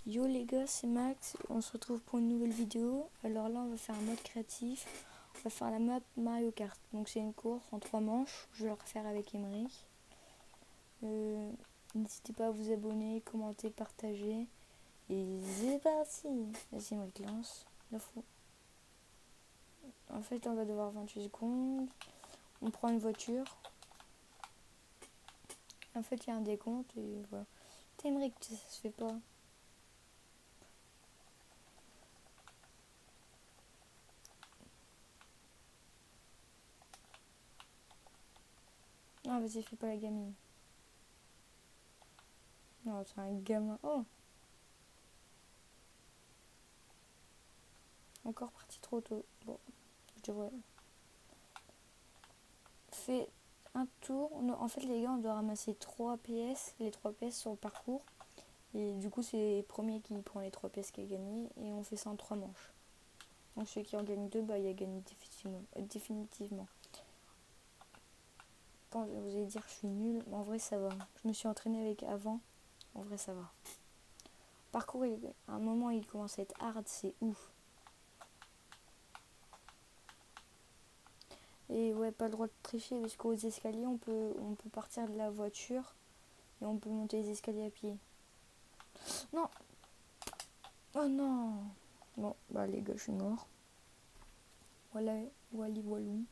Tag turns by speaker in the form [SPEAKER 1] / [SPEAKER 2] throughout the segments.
[SPEAKER 1] Yo les gars, c'est Max, on se retrouve pour une nouvelle vidéo. Alors là on va faire un mode créatif, on va faire la map Mario Kart. Donc c'est une course en 3 manches, je vais le refaire avec Emeric. N'hésitez pas à vous abonner, commenter, partager. Et c'est parti. Vas-y Emeric, lance. La fou. En fait on va devoir 28 secondes. On prend une voiture. En fait il y a un décompte et voilà. T'es Emeric, ça se fait pas. Non vas-y, fais pas la gamine. Non, c'est un gamin. Oh, encore parti trop tôt. Bon, je devrais. Fait un tour. En fait, les gars, on doit ramasser 3 PS, les 3 PS sur le parcours. Et du coup, c'est le premier qui prend les 3 PS qui a gagné. Et on fait ça en 3 manches. Donc, celui qui en gagne 2, bah, il a gagné définitivement. Quand vous allez dire que je suis nulle, en vrai, ça va. Je me suis entraînée avec avant. En vrai, ça va. Parcours, à un moment, il commence à être hard, c'est ouf. Et ouais, pas le droit de tricher parce qu'aux escaliers, on peut partir de la voiture et on peut monter les escaliers à pied. Non. Oh non. Bon, bah les gars, je suis mort. Voilà, wally walou.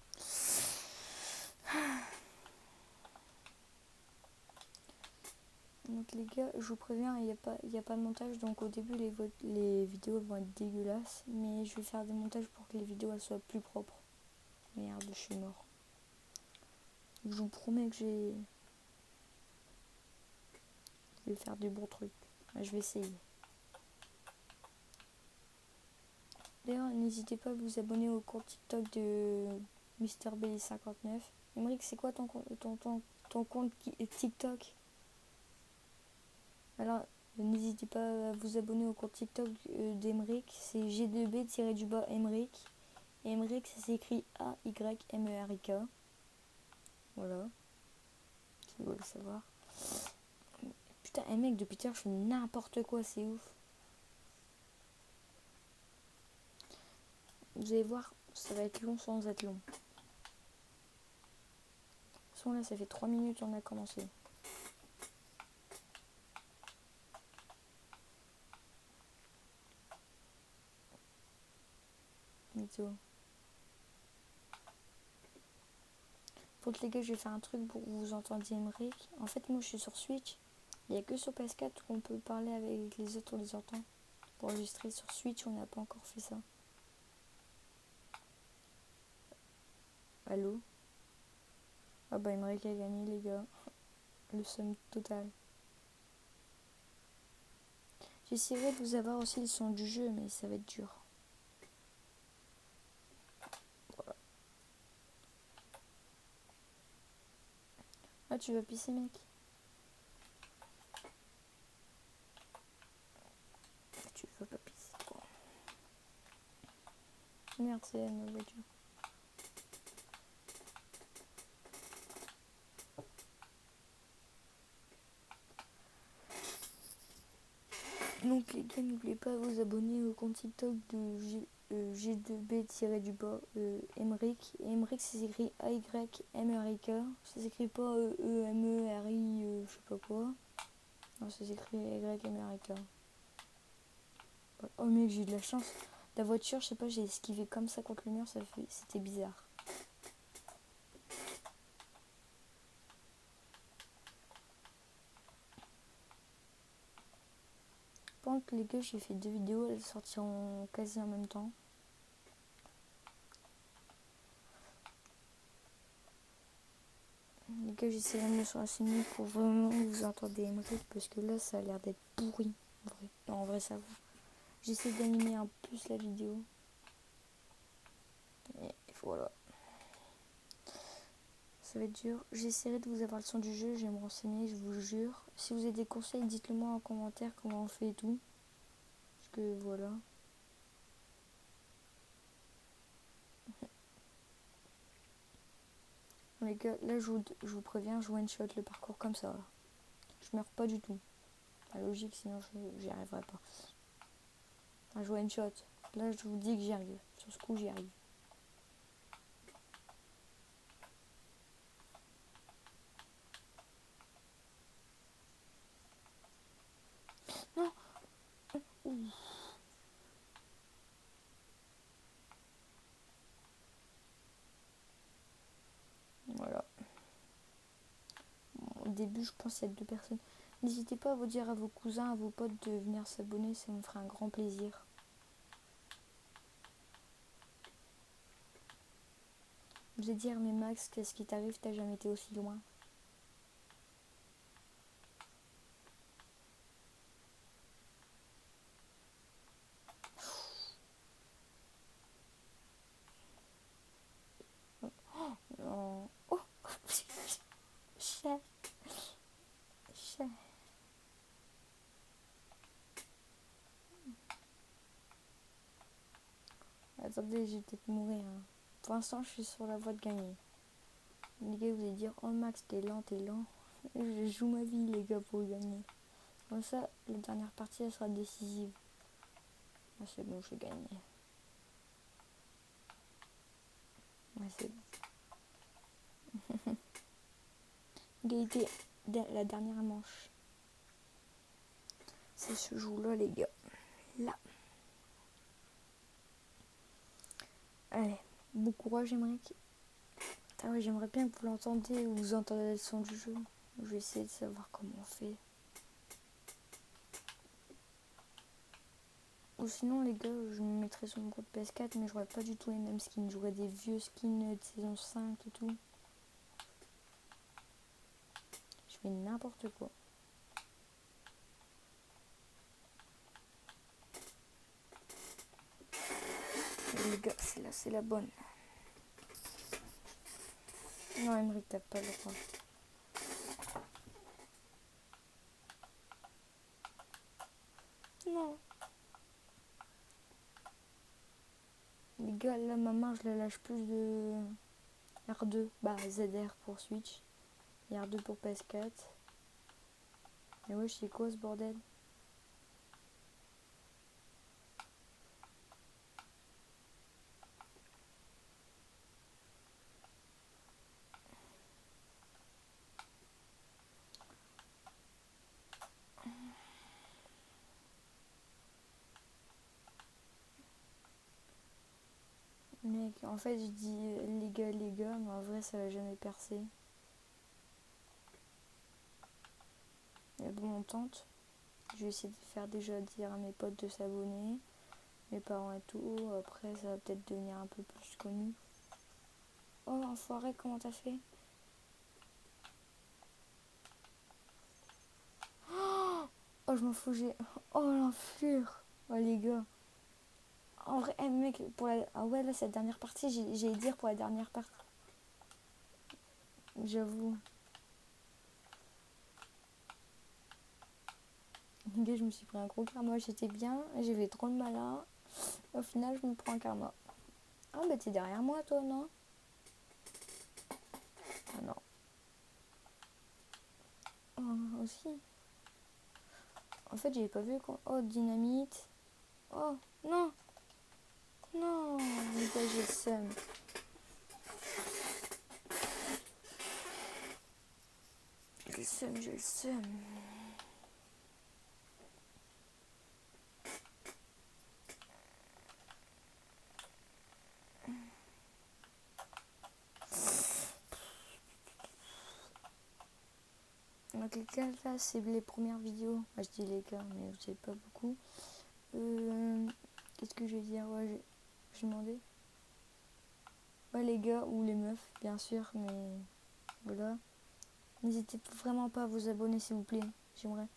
[SPEAKER 1] Donc les gars, je vous préviens, il y a pas de montage. Donc au début, les vidéos vont être dégueulasses. Mais je vais faire des montages pour que les vidéos elles soient plus propres. Merde, je suis mort. Je vous promets que je vais faire du bon truc. Je vais essayer. D'ailleurs, n'hésitez pas à vous abonner au compte TikTok de MrBelly59. Emeric, c'est quoi ton compte TikTok? Alors, n'hésitez pas à vous abonner au compte TikTok d'Emeric. C'est G2B-Emeric. Et Emeric, ça s'écrit A-Y-M-E-R-I-K. Voilà. Si vous voulez le savoir. Putain, mec, depuis tout à l'heure, je fais n'importe quoi, c'est ouf. Vous allez voir, ça va être long sans être long. De toute façon, là, ça fait 3 minutes on a commencé. Météo. Pour les gars, je vais faire un truc pour que vous entendiez Emeric. En fait, moi, je suis sur Switch. Il n'y a que sur PS4 qu'on peut parler avec les autres, on les entend. Pour enregistrer sur Switch, on n'a pas encore fait ça. Allô? Ah bah, Emeric a gagné, les gars. Le somme total. J'essaierai de vous avoir aussi le son du jeu, mais ça va être dur. Voilà. Ah, tu vas pisser, mec? Tu vas pas pisser, quoi. Merde, c'est ma voiture. Donc les gars, n'oubliez pas de vous abonner au compte TikTok de G2B-du-bas Emeric. Et Emeric, ça s'écrit A-Y-M-E-R-I-K. Ça s'écrit pas E-M-E-R-I, je sais pas quoi. Non, ça s'écrit A-Y-M-E-R-I-K. Oh mec, j'ai eu de la chance. La voiture, je sais pas, j'ai esquivé comme ça contre le mur, c'était bizarre. Pendant que les gars, j'ai fait 2 vidéos, elles sortiront quasi en même temps. Les gars, j'essaie de me renseigner pour vraiment que vous entendez Emeric parce que là, ça a l'air d'être pourri. En vrai. Non, en vrai, ça va. J'essaie d'animer un peu plus la vidéo. Et voilà. Ça va être dur. J'essaierai de vous avoir le son du jeu, je vais me renseigner, je vous jure. Si vous avez des conseils, dites-le moi en commentaire comment on fait et tout. Parce que voilà. Les gars, là je vous préviens, je one shot le parcours comme ça. Là. Je meurs pas du tout. La logique, sinon j'y arriverai pas. Enfin, je vois une shot. Là, je vous dis que j'y arrive. Sur ce coup, j'y arrive. Non. Ouh. Voilà. Au début, je pense qu'il y a 2 personnes. N'hésitez pas à vous dire à vos cousins, à vos potes de venir s'abonner, ça me ferait un grand plaisir. Vous allez dire, mais Max, qu'est-ce qui t'arrive? T'as jamais été aussi loin? Non. Oh. Chat. Chat. Attendez, je vais peut-être mourir. Hein. Pour l'instant, je suis sur la voie de gagner. Les gars, vous allez dire, oh Max, t'es lent, t'es lent. Je joue ma vie, les gars, pour gagner. Comme ça, la dernière partie, elle sera décisive. Ah, c'est bon, j'ai gagné. Ouais, c'est bon. Égalité, la dernière manche. C'est ce jour-là, les gars. Là. Allez, bon courage, Emmerich. Ah ouais, j'aimerais bien que vous l'entendiez ou vous entendez le son du jeu. Je vais essayer de savoir comment on fait. Ou sinon, les gars, je me mettrais sur mon compte PS4, mais j'aurais pas du tout les mêmes skins. J'aurais des vieux skins de saison 5 et tout. Je fais n'importe quoi. Et les gars, celle-là, c'est la bonne. Non, Emmerich, t'as pas le droit. Non. Les gars, là, ma main, je la lâche plus de R2. Bah, ZR pour Switch. Et R2 pour PS4. Et ouais, c'est quoi ce bordel? Mec, en fait, je dis les gars, mais en vrai, ça va jamais percer. Mais bon, on tente. Je vais essayer de faire déjà dire à mes potes de s'abonner, mes parents et tout. Après, ça va peut-être devenir un peu plus connu. Oh, enfoiré, comment t'as fait? Oh, je m'en fous, j'ai... Oh, l'enflure. Oh, les gars. En vrai, mec, pour la... Ah ouais, là, cette dernière partie, j'ai dire pour la dernière partie. J'avoue. Les gars, je me suis pris un gros karma. J'étais bien, j'avais trop de malin. Au final, je me prends un karma. Ah, bah, t'es derrière moi, toi, non? Ah, non. Oh, aussi. En fait, j'avais pas vu quand... Oh, dynamite. Oh, non. Non, les gars, j'ai le seum. J'ai le seum, j'ai le seum. Donc les gars, là, c'est les premières vidéos. Moi, je dis les gars, mais vous savez pas beaucoup. Qu'est-ce que je vais dire? Ouais, j'ai demandé. Ouais, les gars ou les meufs, bien sûr, mais voilà. N'hésitez vraiment pas à vous abonner, s'il vous plaît. J'aimerais.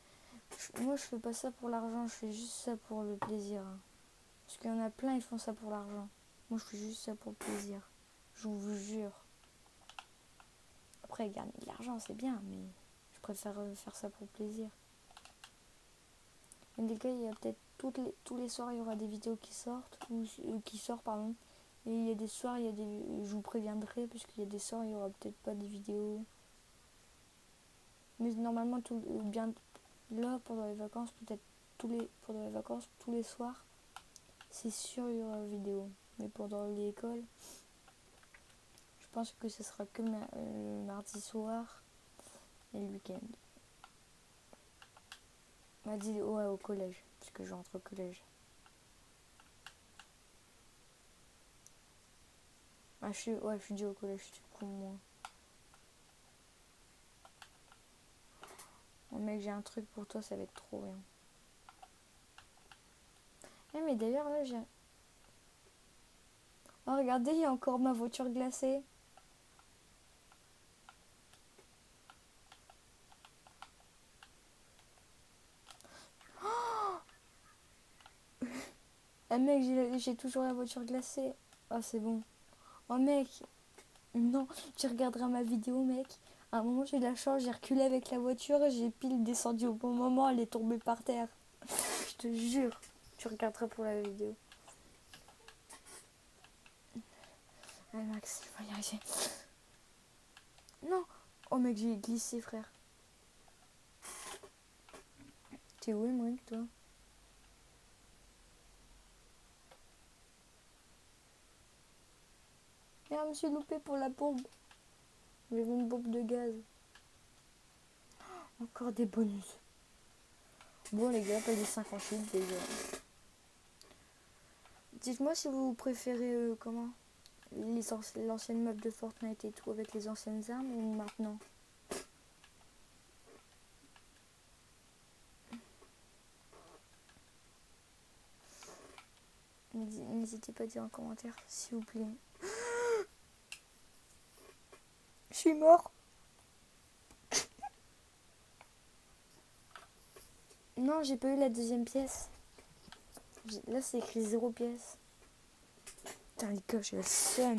[SPEAKER 1] Moi, je fais pas ça pour l'argent, je fais juste ça pour le plaisir. Parce qu'il y en a plein, ils font ça pour l'argent. Moi, je fais juste ça pour le plaisir. Je vous jure. Après, gagner de l'argent, c'est bien, mais je préfère faire ça pour le plaisir. Et les gars, il y a peut-être tous les soirs, il y aura des vidéos qui sortent, ou qui sortent, pardon. Et il y a des soirs, je vous préviendrai, parce qu'il y a des soirs, il y aura peut-être pas des vidéos. Mais normalement, Là, pendant les vacances, peut-être pendant les vacances, tous les soirs, c'est sûr il y aura vidéo. Mais pendant l'école, je pense que ce sera que le mardi soir et le week-end. Mardi, ouais, au collège, parce que je rentre au collège. Ah, je suis déjà au collège, je suis con, moi. Oh, mec, j'ai un truc pour toi, ça va être trop bien. Eh, mais d'ailleurs, là, j'ai... Oh, regardez, il y a encore ma voiture glacée. Eh, mec, j'ai toujours la voiture glacée. Ah, c'est bon. Oh, mec, non, tu regarderas ma vidéo, mec. À un moment, j'ai eu la chance, j'ai reculé avec la voiture, j'ai pile descendu au bon moment, elle est tombée par terre. Je te jure, tu regarderas pour la vidéo. Allez, Max, il va y arriver. Non. Oh, mec, j'ai glissé, frère. T'es où, Emmerich, toi? Merde, je me suis loupé pour la bombe. J'ai vu une bombe de gaz. Encore des bonus. Bon, les gars, pas des 58 déjà. Dites-moi si vous préférez comment l'ancienne map de Fortnite et tout avec les anciennes armes ou maintenant. N'hésitez pas à dire en commentaire, s'il vous plaît. Je suis mort. Non, j'ai pas eu la deuxième pièce. Là, c'est écrit 0 pièce. Putain, les gars, j'ai le seum.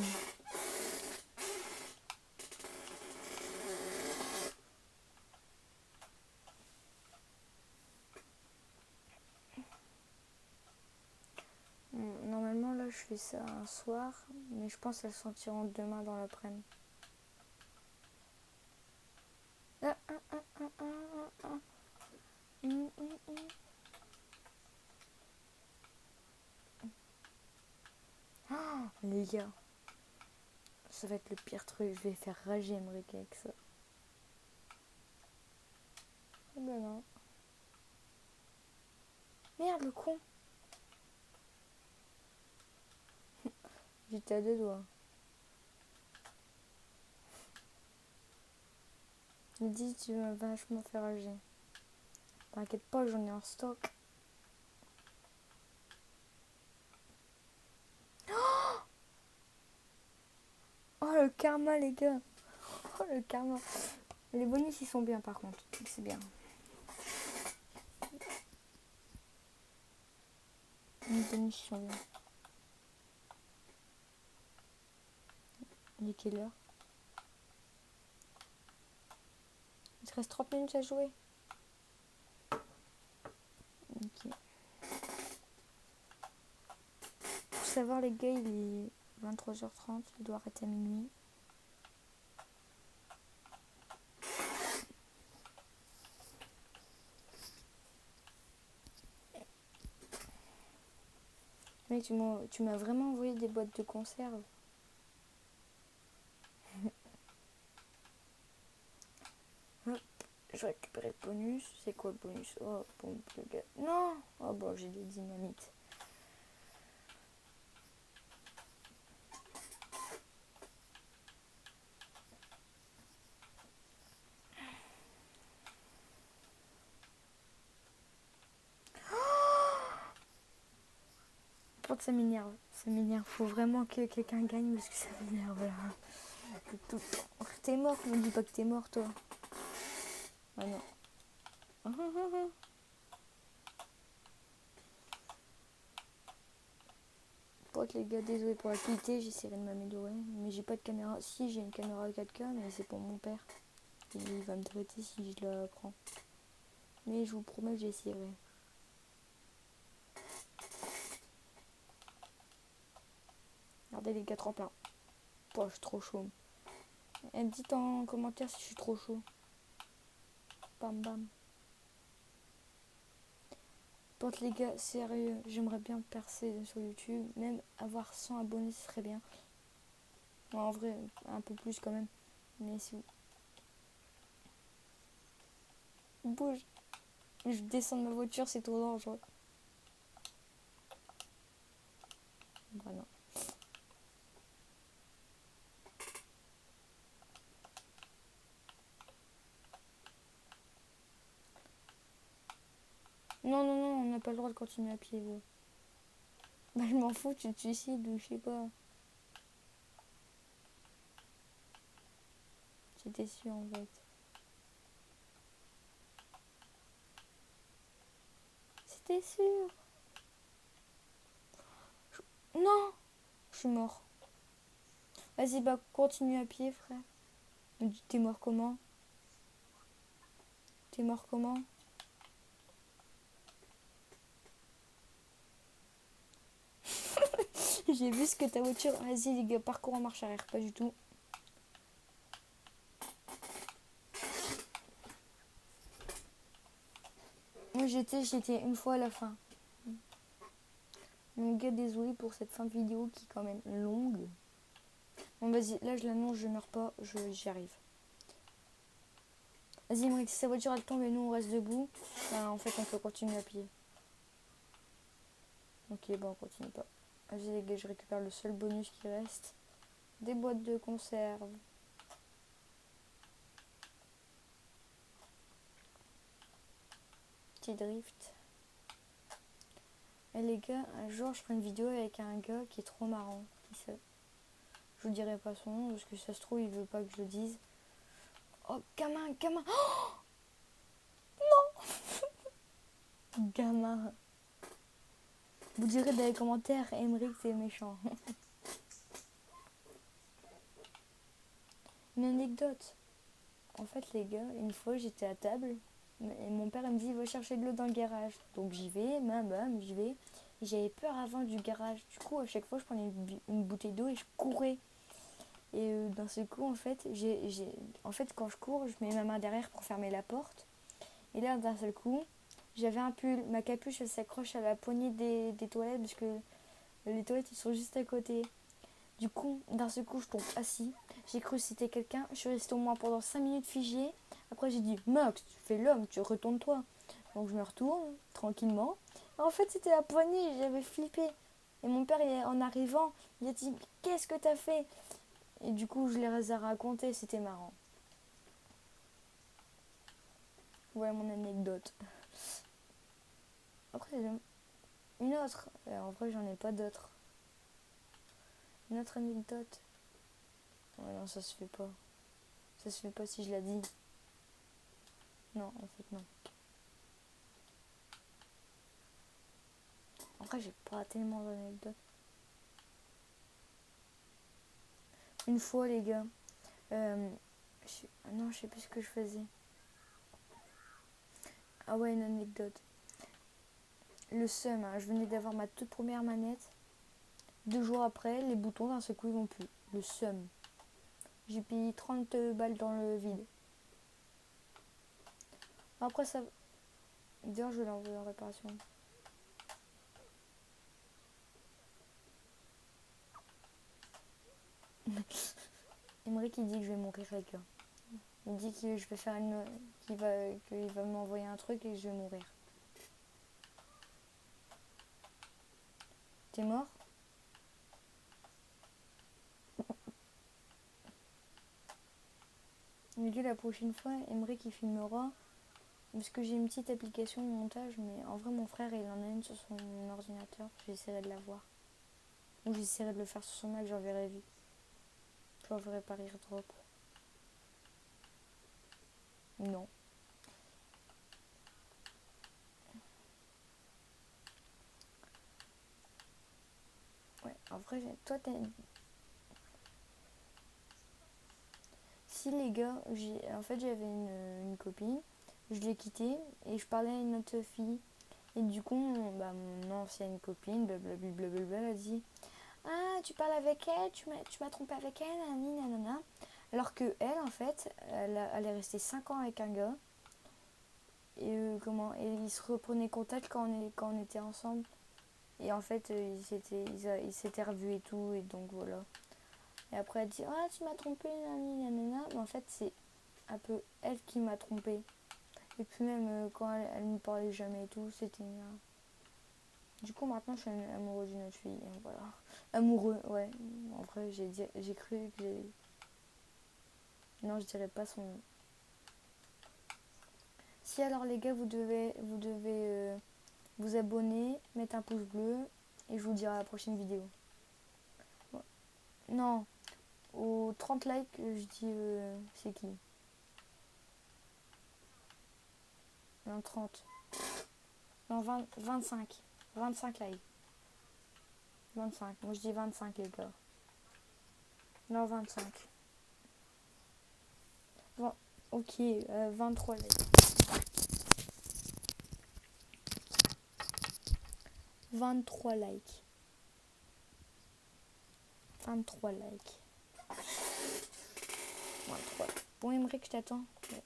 [SPEAKER 1] Normalement, là, je fais ça un soir, mais je pense qu'elles sortiront demain dans l'après-midi. Ah, ah, ah, ah, ah, ah, ah. Oh, les gars, ça va être le pire truc. Je vais faire rager Emmerich avec ça. Eh ben non. Merde, le con. J'étais à deux doigts. Il dit tu vas vachement faire rager. T'inquiète pas, j'en ai en stock. Oh le karma les gars. Oh le karma. Les bonus ils sont bien par contre. C'est bien. Les bonus ils sont bien. Il est quelle heure? Il te reste 30 minutes à jouer. Ok. Pour savoir les gars, il est 23h30. Il doit arrêter à minuit. Mec, tu m'as vraiment envoyé des boîtes de conserve. Hop, je récupère le bonus. C'est quoi le bonus? Oh, pompe de gaz. Non! Oh bon, j'ai des dynamites. Ça m'énerve, ça m'énerve. Faut vraiment que quelqu'un gagne parce que ça m'énerve là. T'es mort, ne me dis pas que t'es mort toi. Ah non. Pour les gars, désolé pour la qualité, j'essaierai de m'améliorer. Mais j'ai pas de caméra. Si, j'ai une caméra 4K, mais c'est pour mon père. Et il va me traiter si je la prends. Mais je vous promets que j'essaierai. Regardez les gars tremplins. Oh, je suis trop chaud. Et dites en commentaire si je suis trop chaud. Bam bam. Par contre, les gars, sérieux, j'aimerais bien percer sur YouTube. Même avoir 100 abonnés, ce serait bien. Bon, en vrai, un peu plus quand même. Mais si vous bouge, je descends de ma voiture, c'est trop dangereux. Voilà. Non, non, non, on n'a pas le droit de continuer à pied. Gros. Bah, je m'en fous, tu te suicides ou je sais pas. J'étais sûre en fait. C'était sûr. Non, je suis mort. Vas-y, bah continue à pied, frère. T'es mort comment? T'es mort comment? J'ai vu ce que ta voiture. Vas-y, les gars, parcours en marche arrière, pas du tout. Moi, j'étais une fois à la fin. Donc, gars, désolé pour cette fin de vidéo qui est quand même longue. Bon, vas-y, là, je l'annonce, je meurs pas, j'y arrive. Vas-y, Emmerich, si sa voiture elle tombe et nous on reste debout, bah, en fait, on peut continuer à pied. Ok, bon, on continue pas. Vas-y, les gars, je récupère le seul bonus qui reste. Des boîtes de conserve. Petit drift. Et les gars, un jour, je ferai une vidéo avec un gars qui est trop marrant. Je vous dirai pas son nom parce que ça se trouve, il veut pas que je le dise. Oh, gamin, gamin. Oh, gamin. Vous direz dans les commentaires, Emmerich, c'est méchant. Une anecdote. En fait, les gars, une fois, j'étais à table et mon père il me dit, va chercher de l'eau dans le garage. Donc j'y vais, bam, j'y vais. J'avais peur avant du garage. Du coup, à chaque fois, je prenais une bouteille d'eau et je courais. Et d'un seul coup, en fait, en fait, quand je cours, je mets ma main derrière pour fermer la porte. Et là, d'un seul coup, j'avais un pull. Ma capuche, elle s'accroche à la poignée des toilettes parce que les toilettes, ils sont juste à côté. Du coup, d'un seul coup, je tombe assis. J'ai cru que c'était quelqu'un. Je suis restée au moins pendant 5 minutes figée. Après, j'ai dit, Max, tu fais l'homme, tu retournes-toi. Donc, je me retourne tranquillement. Et en fait, c'était la poignée. J'avais flippé. Et mon père, en arrivant, il a dit, qu'est-ce que t'as fait? Et du coup, je les ai racontés. C'était marrant. Voilà mon anecdote. Après, une autre. En vrai, j'en ai pas d'autres. Une autre anecdote. Ouais, non, ça se fait pas. Ça se fait pas si je la dis. Non, en fait, non. En vrai, j'ai pas tellement d'anecdotes. Une fois, les gars, non, je sais plus ce que je faisais. Ah ouais, une anecdote. Le seum, hein, je venais d'avoir ma toute première manette. 2 jours après, les boutons d'un seul coup ils vont plus. Le seum. J'ai payé 30 balles dans le vide. Après ça. D'ailleurs, je vais l'envoyer en réparation. Emmerich il dit que je vais mourir, les gars. Il dit que je vais faire qu'il va m'envoyer un truc et que je vais mourir. T'es mort? Mais la prochaine fois, Emmerich il filmera. Parce que j'ai une petite application de montage, mais en vrai, mon frère il en a une sur son ordinateur. J'essaierai de la voir. Ou j'essaierai de le faire sur son Mac, j'enverrai vite. J'enverrai par airdrop. Non. Ouais, en vrai, toi t'es. Si les gars, en fait j'avais une copine, je l'ai quittée et je parlais à une autre fille. Et du coup, bah, mon ancienne copine, blablabla, elle a dit, ah, tu parles avec elle, tu m'as trompé avec elle, nanani, nanana. Alors que elle, en fait, elle est restée 5 ans avec un gars. et ils se reprenaient contact quand on était ensemble. Et en fait, ils s'étaient revus et tout, et donc voilà. Et après, elle dit, ah, tu m'as trompé, nani, nanana. Mais en fait, c'est un peu elle qui m'a trompé. Et puis même, quand elle me parlait jamais et tout, c'était une... Du coup, maintenant, je suis amoureux d'une autre fille, et voilà. Amoureux, ouais. En vrai, j'ai cru que j'ai... Non, je dirais pas son nom. Si alors, les gars, vous devez vous abonner, mettre un pouce bleu, et je vous dirai à la prochaine vidéo. Ouais. Non, aux 30 likes, je dis c'est qui? Non, 30. Non, 20, 25. 25 likes. 25. Moi, je dis 25, les gars. Non, 25. Bon, ok, 23 likes. 23 likes. 23 likes. 23. Bon, Emmerich, je t'attends. Ouais.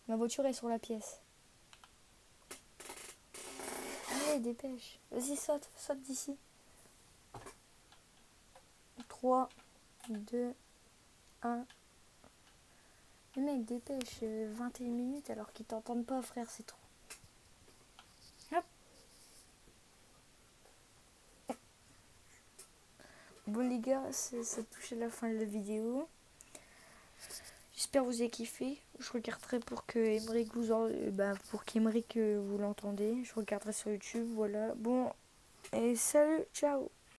[SPEAKER 1] Ma voiture est sur la pièce. Allez, dépêche. Vas-y, saute d'ici. 3, 2, 1. Les mecs, dépêche. 21 minutes alors qu'ils t'entendent pas, frère, c'est trop. Hop. Bon, les gars, ça touche à la fin de la vidéo. J'espère que vous avez kiffé. Je regarderai pour que Emmerich vous l'entendez. Je regarderai sur YouTube, voilà. Bon, et salut, ciao.